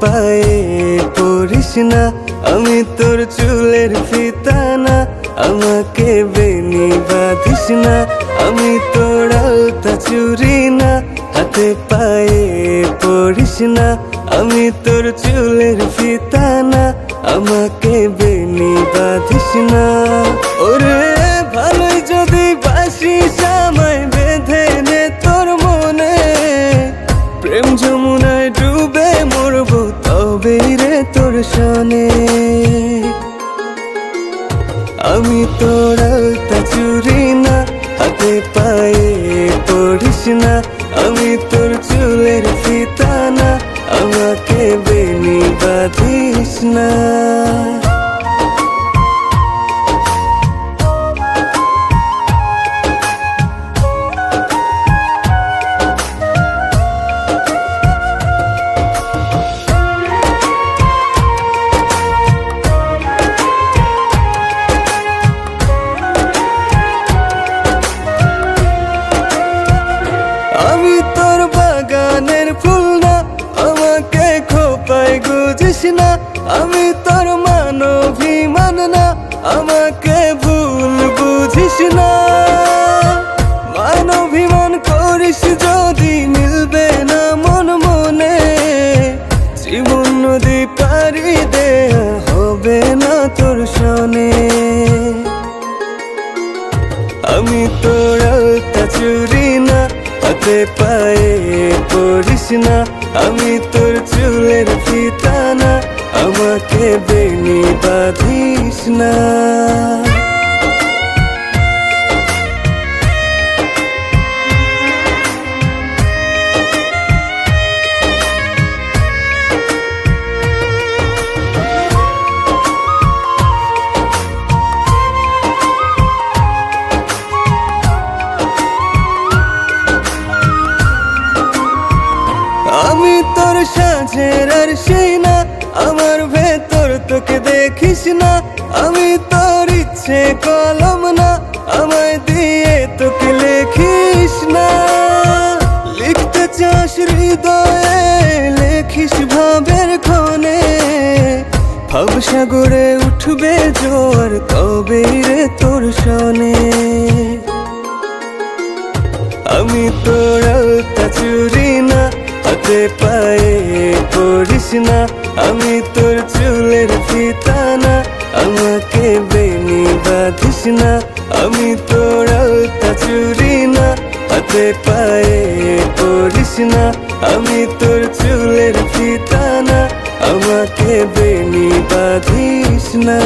পায়ে পড়িস না, আমি তোর চুলের ফিতা না, আমাকে বেনি বাঁধিস না, আমি তোর আলতা চুরি না, হাতে পায়ে পড়িস না, আমি তোর চুলের ফিতা না, আমাকে বেনি বাঁধিস না। ওরে ভালোই যদি বাসিস আমায় বেঁধে নে তোর মনে, প্রেম যমুনায় ডুবে মরবো তবে রে তোর সনে। আমি তোর আলতা চুরি না, হাতে পায়ে পড়িস না, আমি তোর চুলের ফিতা না, আমাকে বেনি বাঁধিস না। আমি তোর বাগানের ফুল না, আমাকে খোপায় গুজিস না, আমি তোর মানভিমান না, আমাকে ভুল বুঝিস না। মানভিমান করিস যদি মিলবে না মন মনে, জীবন নদী পারি দেয়া হবে না তোর সনে। আমি তোর আলতা চুরি না, হাতে পায়ে পড়িস না, আমি তোর চুলের ফিতা না, আমাকে বেনি বাঁধিস না। আমি তোর সাজের আর সেই না, আমার ভেতর তোকে দেখিস না, আমি তোর ইচ্ছে কলম না, আমায় দিয়ে তোকে লেখিস না। লিখতে চাস হৃদয়ে লেখিস ভাবের ক্ষণে, ভাবসাগরে উঠবে জোয়ার তবে রে তোর সনে। আমি তোর আলতা চুরি না, হাতে পায়ে পড়িস না, আমি তোর চুলের ফিতা না, আমাকে বেনি বাঁধিস না, আমি তোর আলতা চুরি না, হাতে পায়ে পড়িস না, আমি তোর চুলের ফিতা না, আমাকে বেনি বাঁধিস না।